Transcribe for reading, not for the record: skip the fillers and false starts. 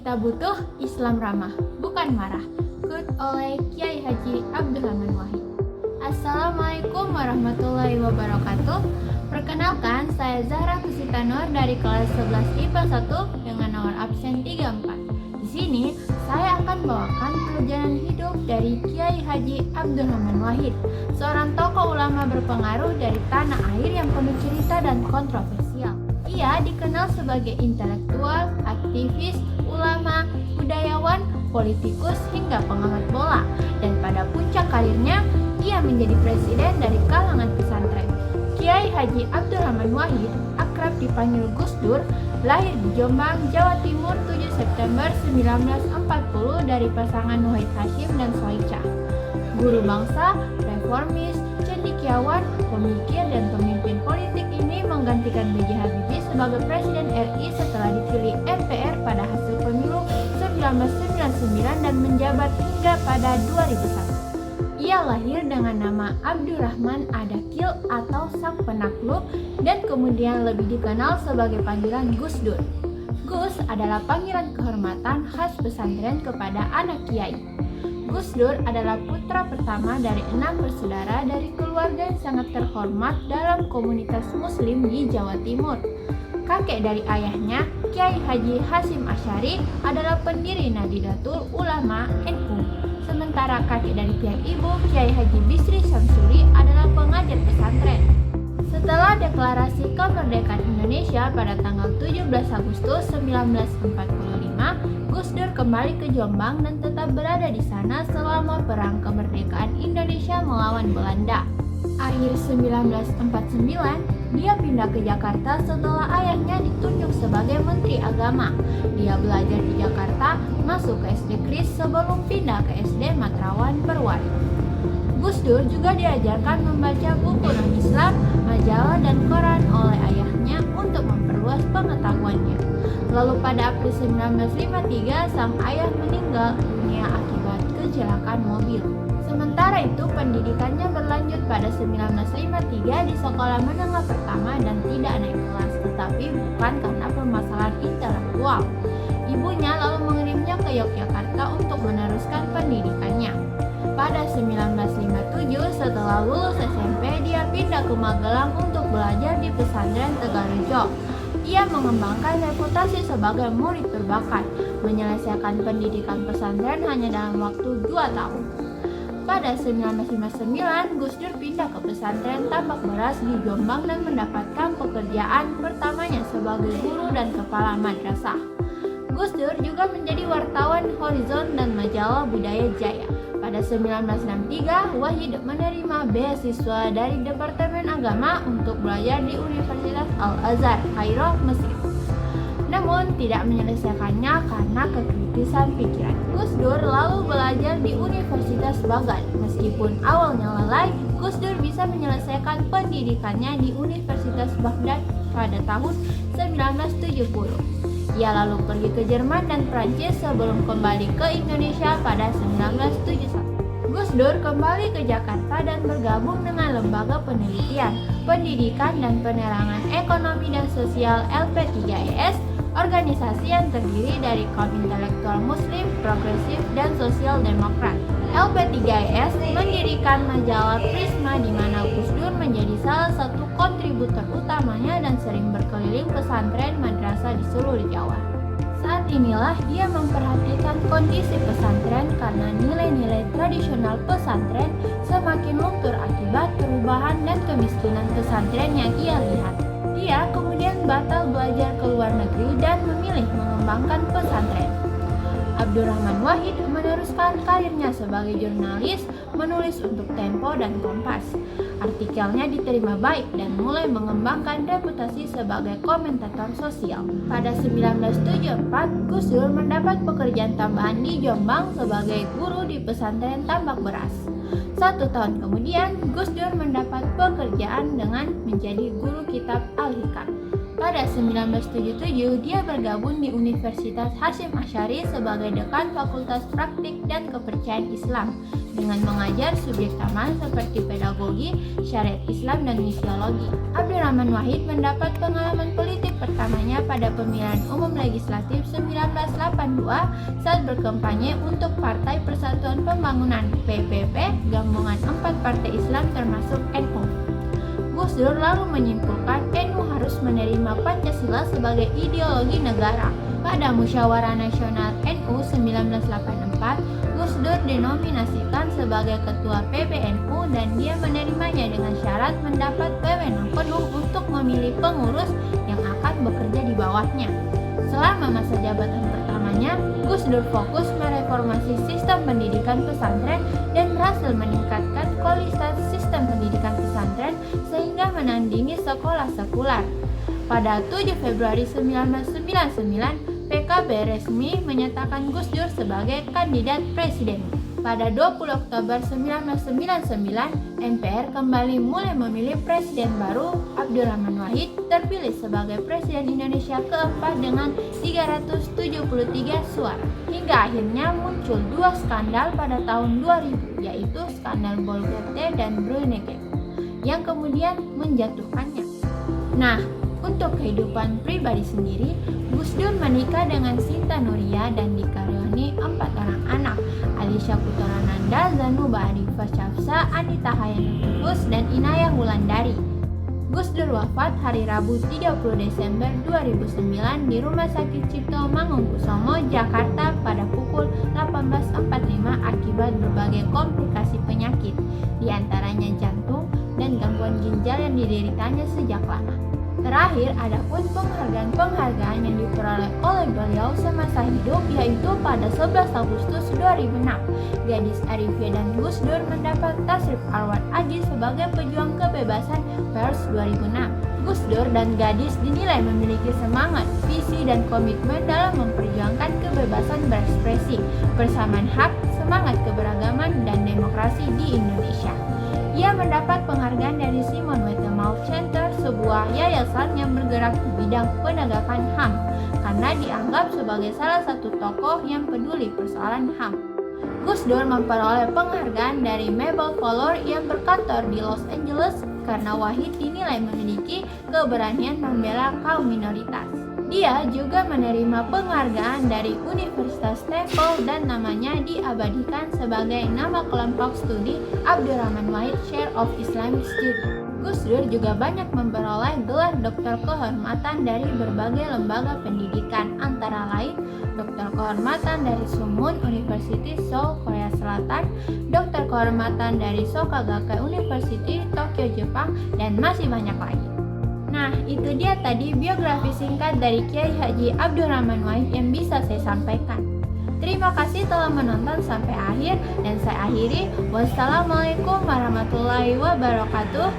Kita butuh Islam ramah, bukan marah. Quote oleh Kiai Haji Abdurrahman Wahid. Assalamualaikum warahmatullahi wabarakatuh. Perkenalkan, saya Zahra Kusita Nur dari kelas 11 IPA 1 dengan nomor absen 34. Di sini, saya akan bawakan perjalanan hidup dari Kiai Haji Abdurrahman Wahid, seorang tokoh ulama berpengaruh dari tanah air yang penuh cerita dan kontroversial. Ia dikenal sebagai intelektual, aktivis, ulama, budayawan, politikus, hingga pengamat bola. Dan pada puncak karirnya, ia menjadi presiden dari kalangan pesantren. Kiai Haji Abdurrahman Wahid, akrab dipanggil Gus Dur, lahir di Jombang, Jawa Timur 7 September 1940 dari pasangan Wahid Hashim dan Soicha. Guru bangsa, reformis, cendekiawan, pemikir, dan pemimpin politik ini menggantikan B.J. Habibie sebagai Presiden RI setelah dipilih MPR pada hasil pemilu 1999 dan menjabat hingga pada 2001. Ia lahir dengan nama Abdurrahman Adakil atau Sang Penakluk dan kemudian lebih dikenal sebagai panggilan Gus Dur. Gus adalah panggilan kehormatan khas pesantren kepada anak kiai. Gus Dur adalah putra pertama dari 6 bersaudara dari keluarga yang sangat terhormat dalam komunitas muslim di Jawa Timur. Kakek dari ayahnya, Kiai Haji Hasyim Asy'ari, adalah pendiri Nahdlatul Ulama NU. Sementara kakek dari pihak ibu, Kiai Haji Bisri Syamsuri, adalah pengajar pesantren. Setelah deklarasi kemerdekaan Indonesia pada tanggal 17 Agustus 1945, Gus Dur kembali ke Jombang dan tetap berada di sana selama Perang Kemerdekaan Indonesia melawan Belanda. Akhir 1949, dia pindah ke Jakarta setelah ayahnya ditunjuk sebagai Menteri Agama. Dia belajar di Jakarta, masuk ke SD Kris sebelum pindah ke SD Matrawan Perwari. Gus Dur juga diajarkan membaca buku non-Islam, majalah, dan koran oleh ayahnya untuk memperluas pengetahuannya. Lalu pada April 1953, sang ayah meninggal dunia akibat kecelakaan mobil. Sementara itu, pendidikannya berlanjut pada 1953 di sekolah menengah pertama dan tidak naik kelas, tetapi bukan karena permasalahan intelektual. Ibunya lalu mengirimnya ke Yogyakarta untuk meneruskan pendidikannya. Pada 1957, setelah lulus SMP, dia pindah ke Magelang untuk belajar di pesantren Tegalrejo. Ia mengembangkan reputasi sebagai murid berbakat, menyelesaikan pendidikan pesantren hanya dalam waktu 2 tahun. Pada 1959, Gus Dur pindah ke pesantren Tambak Beras di Jombang dan mendapatkan pekerjaan pertamanya sebagai guru dan kepala madrasah. Gus Dur juga menjadi wartawan Horizon dan majalah Budaya Jaya. Pada 1963, Wahid menerima beasiswa dari Departemen Agama untuk belajar di Universitas Al-Azhar, Kairo, Mesir. Namun tidak menyelesaikannya karena kekritisan pikiran. Gus Dur lalu belajar di Universitas Baghdad. Meskipun awalnya lalai, Gus Dur bisa menyelesaikan pendidikannya di Universitas Baghdad pada tahun 1970. Ia lalu pergi ke Jerman dan Prancis sebelum kembali ke Indonesia pada 1971. Gus Dur kembali ke Jakarta dan bergabung dengan Lembaga Penelitian, Pendidikan dan Penerangan Ekonomi dan Sosial LP3IS, organisasi yang terdiri dari kaum intelektual muslim, progresif, dan sosial demokrat. LP3IS mendirikan majalah Prisma di mana Gus Dur menjadi salah satu kontributor utamanya dan sering berkeliling pesantren madrasah di seluruh Jawa. Saat inilah dia memperhatikan kondisi pesantren karena nilai-nilai tradisional pesantren semakin luntur akibat perubahan dan kemiskinan pesantren yang ia lihat. Dia kemudian batal belajar ke luar negeri dan memilih mengembangkan pesantren. Abdurrahman Wahid meneruskan karirnya sebagai jurnalis, menulis untuk Tempo dan Kompas. Artikelnya diterima baik dan mulai mengembangkan reputasi sebagai komentator sosial. Pada 1974, Gus Dur mendapat pekerjaan tambahan di Jombang sebagai guru di pesantren Tambak Beras. 1 tahun kemudian, Gus Dur mendapat pekerjaan dengan menjadi guru kitab Al-Hikam. Pada 1977, dia bergabung di Universitas Hasyim Asy'ari sebagai dekan Fakultas Praktik dan Kepercayaan Islam dengan mengajar subjek taman seperti pedagogi, syariat Islam, dan misiologi. Abdurrahman Wahid mendapat pengalaman politik pertamanya pada pemilihan umum legislatif 1982 saat berkampanye untuk Partai Persatuan Pembangunan (PPP) gabungan 4 partai Islam termasuk NU. Gus Dur lalu menyimpulkan NU harus menerima Pancasila sebagai ideologi negara. Pada Musyawarah Nasional NU 1984, Gus Dur dinominasikan sebagai ketua PBNU dan dia menerimanya dengan syarat mendapat wewenang penuh untuk memilih pengurus yang akan bekerja di bawahnya. Selama masa jabatan pertamanya, Gus Dur fokus mereformasi sistem pendidikan pesantren dan berhasil meningkatkan kualitas sistem pendidikan pesantren sehingga menandingi sekolah sekular. Pada 7 Februari 1999, PKB resmi menyatakan Gus Dur sebagai kandidat presiden. Pada 20 Oktober 1999, MPR kembali mulai memilih presiden baru. Abdurrahman Wahid terpilih sebagai Presiden Indonesia keempat dengan 373 suara. Hingga akhirnya muncul 2 skandal pada tahun 2000, yaitu skandal Bolgate dan Brunegate, yang kemudian menjatuhkannya. Nah, untuk kehidupan pribadi sendiri, Gus Dur menikah dengan Sinta Nuria dan dikaruniai 4 orang anak, Alisha Putarananda, Zanuba Arifah Syafsa, Anita Hayanutufus, dan Inayah Wulandari. Gus Dur wafat hari Rabu 30 Desember 2009 di Rumah Sakit Cipto Mangunkusumo, Jakarta pada pukul 18.45 akibat berbagai komplikasi penyakit, diantaranya jantung dan gangguan ginjal yang dideritanya sejak lama. Terakhir, ada pun penghargaan yang diperoleh oleh beliau semasa hidup, yaitu pada 11 Agustus 2006, Gadis Arifia dan Gus Dur mendapat Tasrif Award Aji sebagai pejuang kebebasan pers 2006. Gus Dur dan Gadis dinilai memiliki semangat, visi, dan komitmen dalam memperjuangkan kebebasan berekspresi, persamaan hak, semangat keberagaman, dan demokrasi di Indonesia. Ia mendapat penghargaan dari Simon Wettemauth Center, sebuah yayasan yang bergerak di bidang penegakan HAM, karena dianggap sebagai salah satu tokoh yang peduli persoalan HAM. Gus Dur memperoleh penghargaan dari Mabel Fuller yang berkantor di Los Angeles karena Wahid dinilai memiliki keberanian membela kaum minoritas. Dia juga menerima penghargaan dari Universitas Temple dan namanya diabadikan sebagai nama kelompok studi Abdurrahman Wahid Chair of Islamic Studies. Gus Dur juga banyak memperoleh gelar doktor kehormatan dari berbagai lembaga pendidikan, antara lain doktor kehormatan dari Summun University Seoul, Korea Selatan, doktor kehormatan dari Sokagakkai University, Tokyo, Jepang, dan masih banyak lagi. Nah, itu dia tadi biografi singkat dari Kiai Haji Abdurrahman Wahid yang bisa saya sampaikan. Terima kasih telah menonton sampai akhir dan saya akhiri. Wassalamualaikum warahmatullahi wabarakatuh.